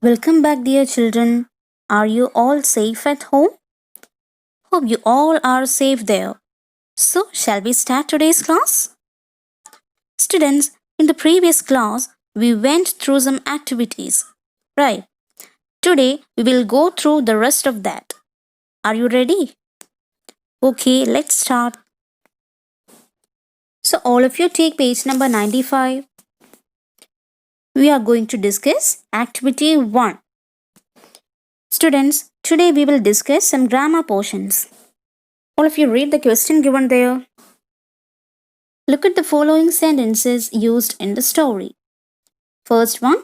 Welcome back, dear children. Are you all safe at home? Hope you all are safe there. So, shall we start today's class? Students, in the previous class, we went through some activities. Right. Today, we will go through the rest of that. Are you ready? Okay, let's start. So, all of you take page number 95. We are going to discuss activity 1. Students, today we will discuss some grammar portions. All of you read the question given there. Look at the following sentences used in the story. First one,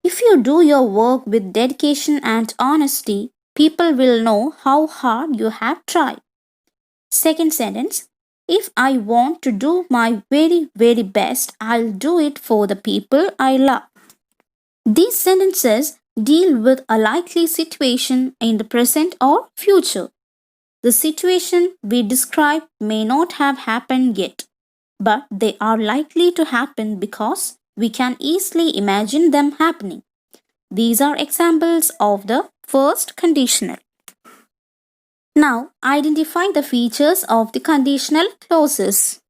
if you do your work with dedication and honesty, people will know how hard you have tried. Second sentence, if I want to do my very best, I'll do it for the people I love. These sentences deal with a likely situation in the present or future. The situation we describe may not have happened yet, but they are likely to happen because we can easily imagine them happening. These are examples of the first conditional. Now, identify the features of the conditional clauses.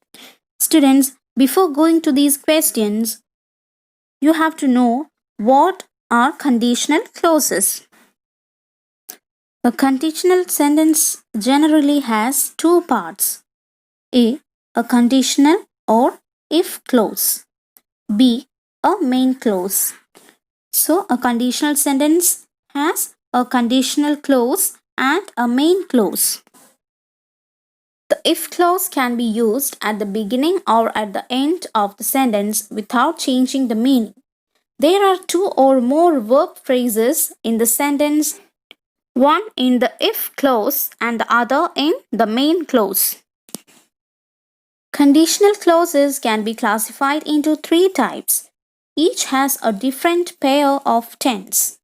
Students, before going to these questions, you have to know what are conditional clauses. A conditional sentence generally has two parts. A conditional or if clause. B. A main clause. So, a conditional sentence has a conditional clause and a main clause. The if clause can be used at the beginning or at the end of the sentence without changing the meaning. There are two or more verb phrases in the sentence, one in the if clause and the other in the main clause. Conditional clauses can be classified into three types. Each has a different pair of tense.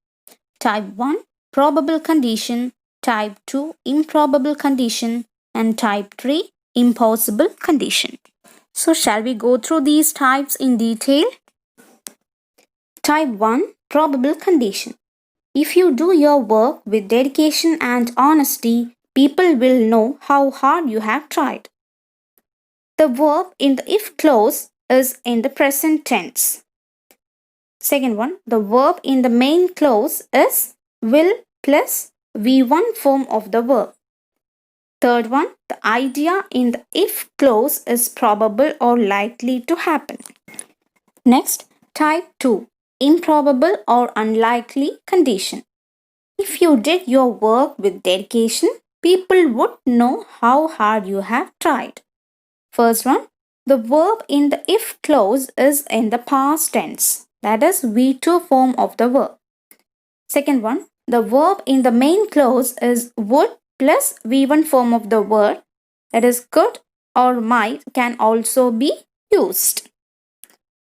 Type 1, probable condition. Type 2, improbable condition. And type 3, impossible condition. So, shall we go through these types in detail? Type 1, probable condition. If you do your work with dedication and honesty, people will know how hard you have tried. The verb in the if clause is in the present tense. Second one, the verb in the main clause is will plus V1 form of the verb. Third one, the idea in the if clause is probable or likely to happen. Next, type 2, improbable or unlikely condition. If you did your work with dedication, people would know how hard you have tried. First one, the verb in the if clause is in the past tense, that is V2 form of the verb. Second one, the verb in the main clause is would plus V1 form of the word, that is could or might can also be used.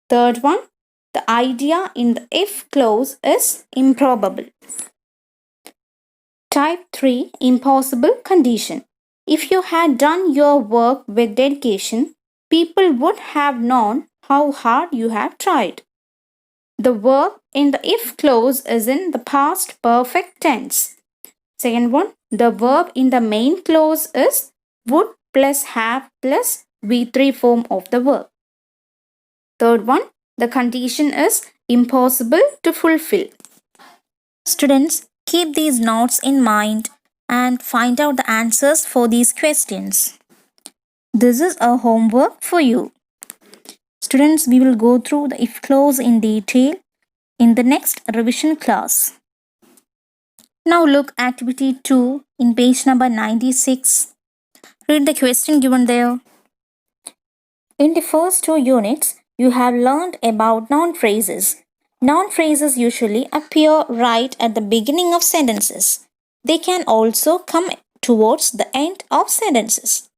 Third one, the idea in the if clause is improbable. Type 3, impossible condition. If you had done your work with dedication, people would have known how hard you have tried. The verb in the if clause is in the past perfect tense. Second one, the verb in the main clause is would plus have plus V3 form of the verb. Third one, the condition is impossible to fulfill. Students, keep these notes in mind and find out the answers for these questions. This is a homework for you. Students, we will go through the if clause in detail in the next revision class. Now look activity 2 in page number 96. Read the question given there. In the first two units, you have learned about noun phrases. Noun phrases usually appear right at the beginning of sentences. They can also come towards the end of sentences.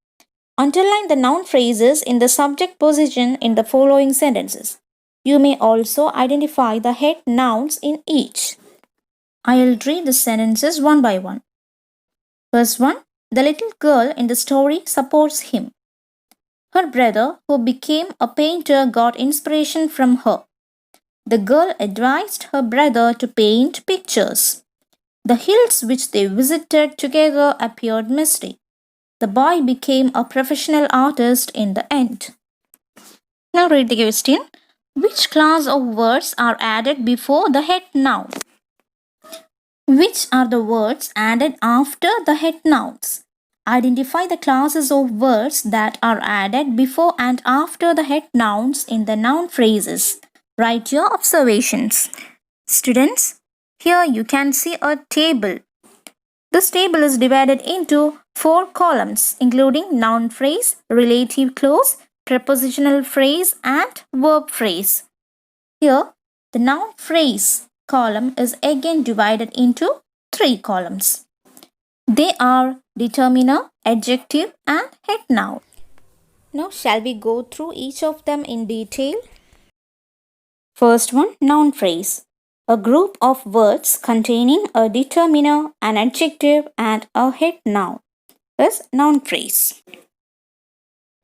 Underline the noun phrases in the subject position in the following sentences. You may also identify the head nouns in each. I'll read the sentences one by one. First one, the little girl in the story supports him. Her brother, who became a painter, got inspiration from her. The girl advised her brother to paint pictures. The hills which they visited together appeared misty. The boy became a professional artist in the end. Now read the question. Which class of words are added before the head noun? Which are the words added after the head nouns? Identify the classes of words that are added before and after the head nouns in the noun phrases. Write your observations. Students, here you can see a table. This table is divided into 4 columns, including noun phrase, relative clause, prepositional phrase, and verb phrase. Here, the noun phrase column is again divided into 3 columns. They are determiner, adjective, and head noun. Now, shall we go through each of them in detail? First one, noun phrase. A group of words containing a determiner, an adjective, and a head noun is noun phrase.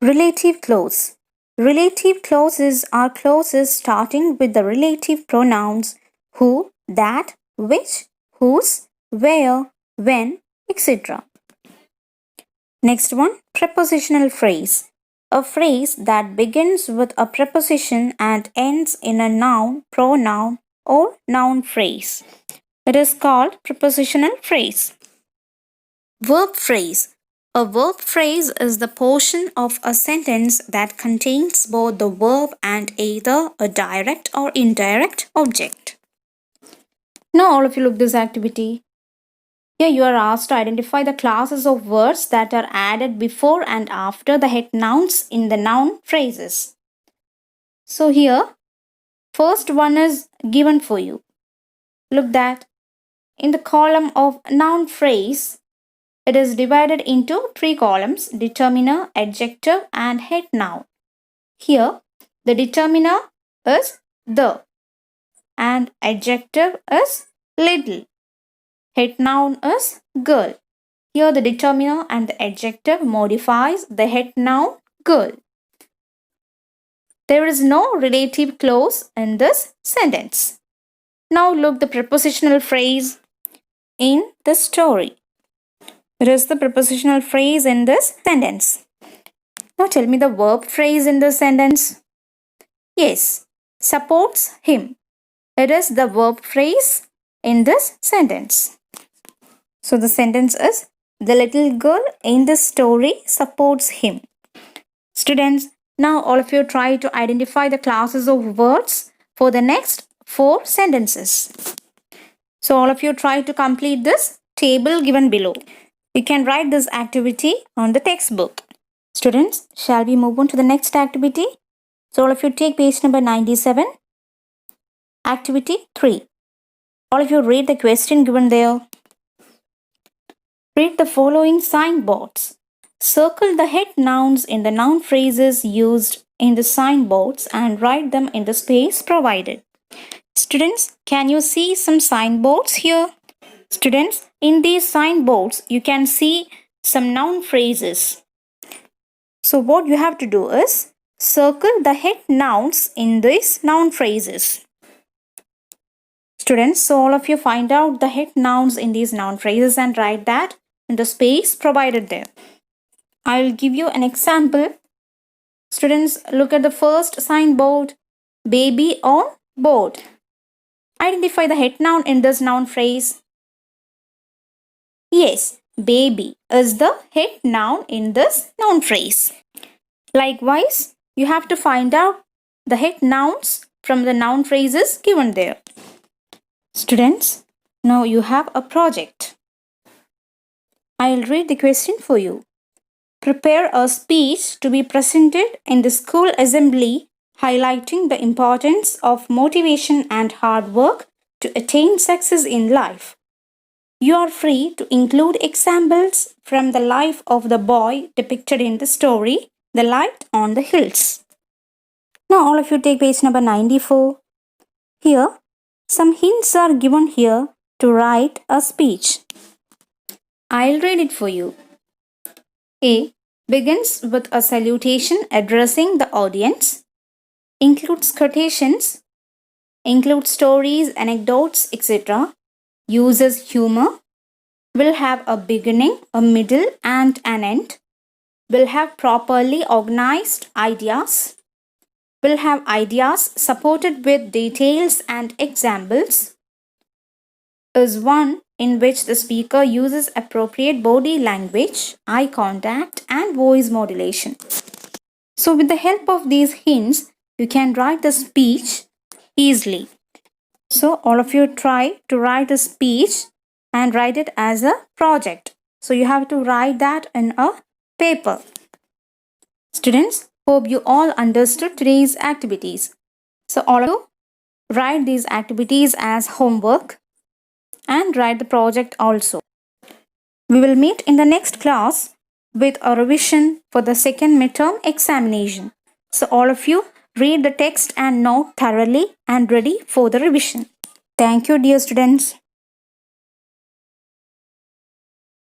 Relative clause. Relative clauses are clauses starting with the relative pronouns who, that, which, whose, where, when, etc. Next one, prepositional phrase. A phrase that begins with a preposition and ends in a noun, pronoun, or noun phrase. It is called prepositional phrase. Verb phrase. A verb phrase is the portion of a sentence that contains both the verb and either a direct or indirect object. Now all of you look this activity. Here you are asked to identify the classes of words that are added before and after the head nouns in the noun phrases. So here, first one is given for you. Look that in the column of noun phrase, it is divided into 3 columns, determiner, adjective, and head noun. Here, the determiner is the and adjective is little. Head noun is girl. Here, the determiner and the adjective modifies the head noun girl. There is no relative clause in this sentence. Now look the prepositional phrase in the story. It is the prepositional phrase in this sentence. Now tell me the verb phrase in this sentence. Yes, supports him. It is the verb phrase in this sentence. So the sentence is, the little girl in the story supports him. Students, now all of you try to identify the classes of words for the next 4 sentences. So all of you try to complete this table given below. You can write this activity on the textbook. Students, shall we move on to the next activity? So all of you take page number 97. Activity 3. All of you read the question given there. Read the following signboards. Circle the head nouns in the noun phrases used in the signboards and write them in the space provided. Students, can you see some signboards here? Students, in these signboards, you can see some noun phrases. So what you have to do is circle the head nouns in these noun phrases. Students, so all of you find out the head nouns in these noun phrases and write that in the space provided there. I will give you an example. Students, look at the first signboard, baby on board. Identify the head noun in this noun phrase. Yes, baby is the head noun in this noun phrase. Likewise, you have to find out the head nouns from the noun phrases given there. Students, now you have a project. I'll read the question for you. Prepare a speech to be presented in the school assembly highlighting the importance of motivation and hard work to attain success in life. You are free to include examples from the life of the boy depicted in the story, The Light on the Hills. Now all of you take page number 94. Here, some hints are given here to write a speech. I'll read it for you. A. Begins with a salutation addressing the audience. Includes quotations. include stories, anecdotes, etc., uses humor, will have a beginning, a middle, and an end, will have properly organized ideas, will have ideas supported with details and examples, is one in which the speaker uses appropriate body language, eye contact, and voice modulation. So, with the help of these hints, you can write the speech easily. So, all of you try to write a speech and write it as a project. So, you have to write that in a paper. Students, hope you all understood today's activities. So, all of you write these activities as homework and write the project also. We will meet in the next class with a revision for the second midterm examination. So, all of you read the text and note thoroughly and ready for the revision. Thank you, dear students.